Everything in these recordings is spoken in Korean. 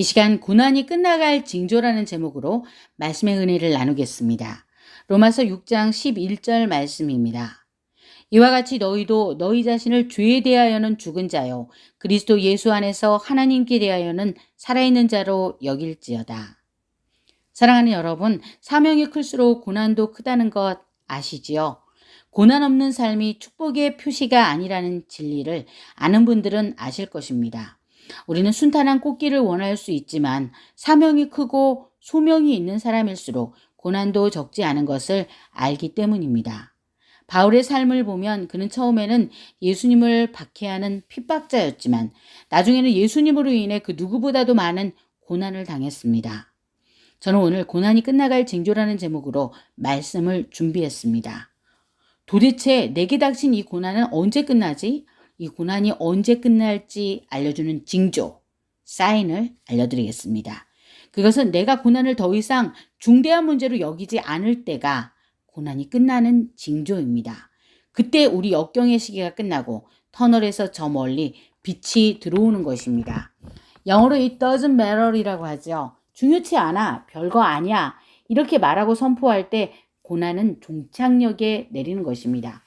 이 시간 고난이 끝나갈 징조라는 제목으로 말씀의 은혜를 나누겠습니다. 로마서 6장 11절 말씀입니다. 이와 같이 너희도 너희 자신을 죄에 대하여는 죽은 자요 그리스도 예수 안에서 하나님께 대하여는 살아있는 자로 여길지어다. 사랑하는 여러분, 사명이 클수록 고난도 크다는 것 아시지요? 고난 없는 삶이 축복의 표시가 아니라는 진리를 아는 분들은 아실 것입니다. 우리는 순탄한 꽃길을 원할 수 있지만 사명이 크고 소명이 있는 사람일수록 고난도 적지 않은 것을 알기 때문입니다. 바울의 삶을 보면 그는 처음에는 예수님을 박해하는 핍박자였지만 나중에는 예수님으로 인해 그 누구보다도 많은 고난을 당했습니다. 저는 오늘 고난이 끝나갈 징조라는 제목으로 말씀을 준비했습니다. 도대체 내게 닥친 이 고난은 언제 끝나지? 이 고난이 언제 끝날지 알려주는 징조, 사인을 알려드리겠습니다. 그것은 내가 고난을 더 이상 중대한 문제로 여기지 않을 때가 고난이 끝나는 징조입니다. 그때 우리 역경의 시기가 끝나고 터널에서 저 멀리 빛이 들어오는 것입니다. 영어로 it doesn't matter이라고 하죠. 중요치 않아, 별거 아니야. 이렇게 말하고 선포할 때 고난은 종착역에 내리는 것입니다.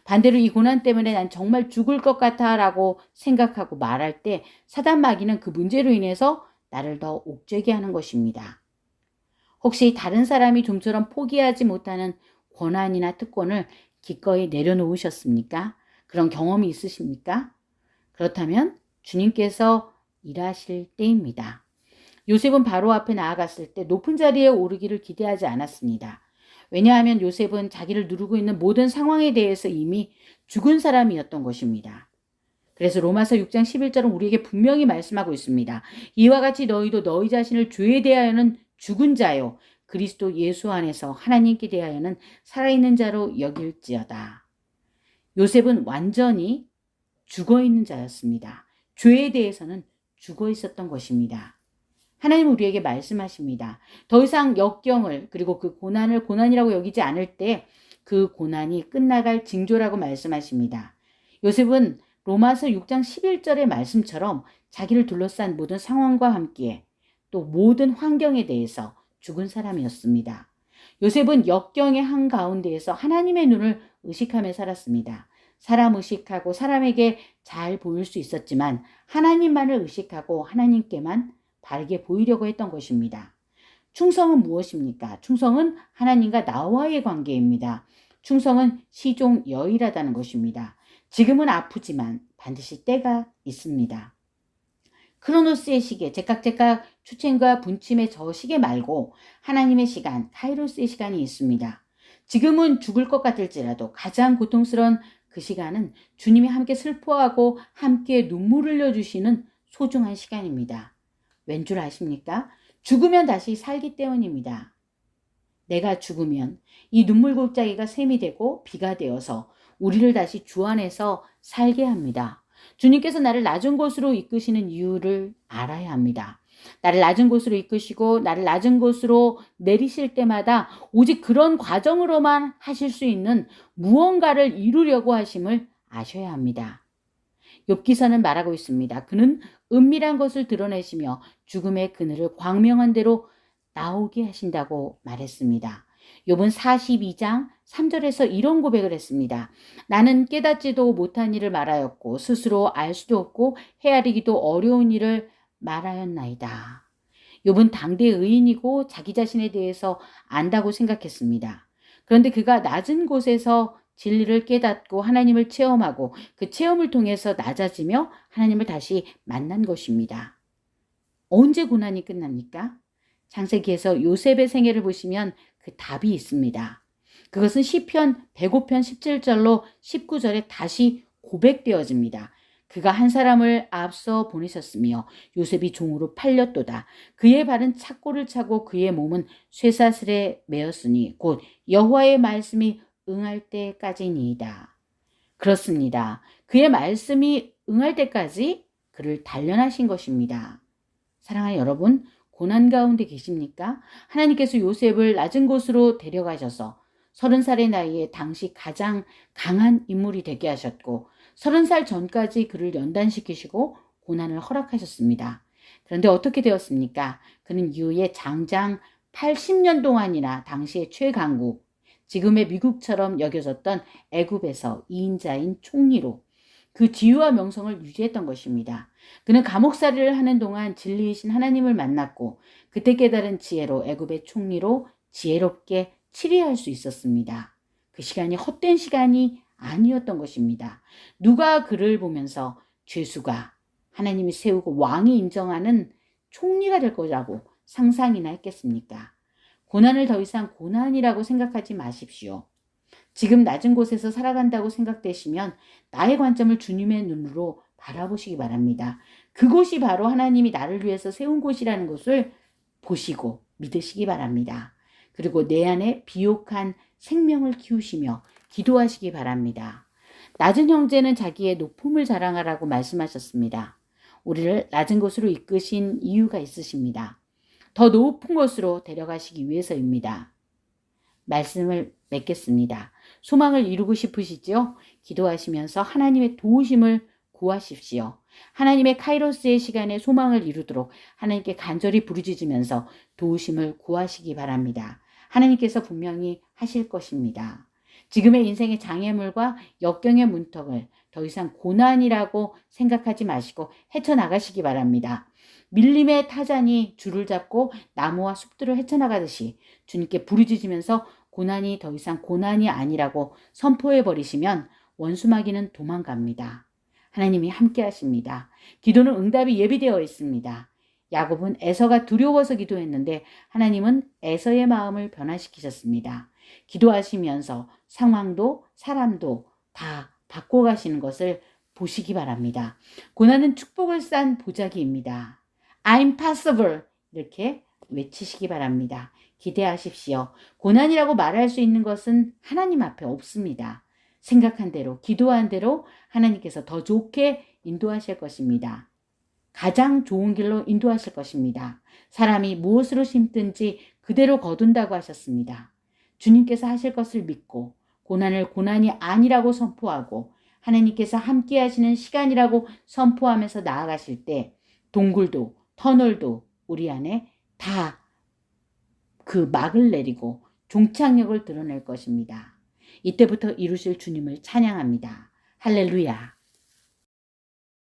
반대로 이 고난 때문에 난 정말 죽을 것 같아 라고 생각하고 말할 때 사단 마귀는 그 문제로 인해서 나를 더 옥죄게 하는 것입니다. 혹시 다른 사람이 좀처럼 포기하지 못하는 권한이나 특권을 기꺼이 내려놓으셨습니까? 그런 경험이 있으십니까? 그렇다면 주님께서 일하실 때입니다. 요셉은 바로 앞에 나아갔을 때 높은 자리에 오르기를 기대하지 않았습니다. 왜냐하면 요셉은 자기를 누르고 있는 모든 상황에 대해서 이미 죽은 사람이었던 것입니다. 그래서 로마서 6장 11절은 우리에게 분명히 말씀하고 있습니다. 이와 같이 너희도 너희 자신을 죄에 대하여는 죽은 자요 그리스도 예수 안에서 하나님께 대하여는 살아있는 자로 여길지어다. 요셉은 완전히 죽어있는 자였습니다. 죄에 대해서는 죽어 있었던 것입니다. 하나님은 우리에게 말씀하십니다. 더 이상 역경을 그리고 그 고난을 고난이라고 여기지 않을 때 그 고난이 끝나갈 징조라고 말씀하십니다. 요셉은 로마서 6장 11절의 말씀처럼 자기를 둘러싼 모든 상황과 함께 또 모든 환경에 대해서 죽은 사람이었습니다. 요셉은 역경의 한가운데에서 하나님의 눈을 의식하며 살았습니다. 사람 의식하고 사람에게 잘 보일 수 있었지만 하나님만을 의식하고 하나님께만 바르게 보이려고 했던 것입니다. 충성은 무엇입니까? 충성은 하나님과 나와의 관계입니다. 충성은 시종여일하다는 것입니다. 지금은 아프지만 반드시 때가 있습니다. 크로노스의 시계, 제깍제깍 추천과 분침의 저 시계 말고 하나님의 시간, 카이로스의 시간이 있습니다. 지금은 죽을 것 같을지라도 가장 고통스러운 그 시간은 주님이 함께 슬퍼하고 함께 눈물을 흘려주시는 소중한 시간입니다. 왠 줄 아십니까? 죽으면 다시 살기 때문입니다. 내가 죽으면 이 눈물 골짜기가 샘이 되고 비가 되어서 우리를 다시 주 안에서 살게 합니다. 주님께서 나를 낮은 곳으로 이끄시는 이유를 알아야 합니다. 나를 낮은 곳으로 이끄시고 나를 낮은 곳으로 내리실 때마다 오직 그런 과정으로만 하실 수 있는 무언가를 이루려고 하심을 아셔야 합니다. 욥기서는 말하고 있습니다. 그는 은밀한 것을 드러내시며 죽음의 그늘을 광명한 대로 나오게 하신다고 말했습니다. 욥은 42장 3절에서 이런 고백을 했습니다. 나는 깨닫지도 못한 일을 말하였고 스스로 알 수도 없고 헤아리기도 어려운 일을 말하였나이다. 욥은 당대 의인이고 자기 자신에 대해서 안다고 생각했습니다. 그런데 그가 낮은 곳에서 진리를 깨닫고 하나님을 체험하고 그 체험을 통해서 낮아지며 하나님을 다시 만난 것입니다. 언제 고난이 끝납니까? 창세기에서 요셉의 생애를 보시면 그 답이 있습니다. 그것은 시편 105편 17절로 19절에 다시 고백되어집니다. 그가 한 사람을 앞서 보내셨으며 요셉이 종으로 팔렸도다. 그의 발은 착고를 차고 그의 몸은 쇠사슬에 매었으니 곧 여호와의 말씀이 응할 때까지니이다. 그렇습니다. 그의 말씀이 응할 때까지 그를 단련하신 것입니다. 사랑하는 여러분, 고난 가운데 계십니까? 하나님께서 요셉을 낮은 곳으로 데려가셔서 30살의 나이에 당시 가장 강한 인물이 되게 하셨고 30살 전까지 그를 연단시키시고 고난을 허락하셨습니다. 그런데 어떻게 되었습니까? 그는 이후에 장장 80년 동안이나 당시의 최강국, 지금의 미국처럼 여겨졌던 애굽에서 2인자인 총리로 그 지위와 명성을 유지했던 것입니다. 그는 감옥살이를 하는 동안 진리이신 하나님을 만났고 그때 깨달은 지혜로 애굽의 총리로 지혜롭게 치리할 수 있었습니다. 그 시간이 헛된 시간이 아니었던 것입니다. 누가 그를 보면서 죄수가 하나님이 세우고 왕이 인정하는 총리가 될 거라고 상상이나 했겠습니까? 고난을 더 이상 고난이라고 생각하지 마십시오. 지금 낮은 곳에서 살아간다고 생각되시면 나의 관점을 주님의 눈으로 바라보시기 바랍니다. 그곳이 바로 하나님이 나를 위해서 세운 곳이라는 것을 보시고 믿으시기 바랍니다. 그리고 내 안에 비옥한 생명을 키우시며 기도하시기 바랍니다. 낮은 형제는 자기의 높음을 자랑하라고 말씀하셨습니다. 우리를 낮은 곳으로 이끄신 이유가 있으십니다. 더 높은 곳으로 데려가시기 위해서입니다. 말씀을 맺겠습니다. 소망을 이루고 싶으시죠? 기도하시면서 하나님의 도우심을 구하십시오. 하나님의 카이로스의 시간에 소망을 이루도록 하나님께 간절히 부르짖으면서 도우심을 구하시기 바랍니다. 하나님께서 분명히 하실 것입니다. 지금의 인생의 장애물과 역경의 문턱을 더 이상 고난이라고 생각하지 마시고 헤쳐나가시기 바랍니다. 밀림의 타잔이 줄을 잡고 나무와 숲들을 헤쳐나가듯이 주님께 부르짖으면서 고난이 더 이상 고난이 아니라고 선포해 버리시면 원수마귀는 도망갑니다. 하나님이 함께 하십니다. 기도는 응답이 예비되어 있습니다. 야곱은 에서가 두려워서 기도했는데 하나님은 에서의 마음을 변화시키셨습니다. 기도하시면서 상황도 사람도 다 바꿔가시는 것을 보시기 바랍니다. 고난은 축복을 싼 보자기입니다. I'm possible 이렇게 외치시기 바랍니다. 기대하십시오. 고난이라고 말할 수 있는 것은 하나님 앞에 없습니다. 생각한 대로, 기도한 대로 하나님께서 더 좋게 인도하실 것입니다. 가장 좋은 길로 인도하실 것입니다. 사람이 무엇으로 심든지 그대로 거둔다고 하셨습니다. 주님께서 하실 것을 믿고 고난을 고난이 아니라고 선포하고 하나님께서 함께 하시는 시간이라고 선포하면서 나아가실 때 동굴도 터널도 우리 안에 다 그 막을 내리고 종착역을 드러낼 것입니다. 이때부터 이루실 주님을 찬양합니다. 할렐루야.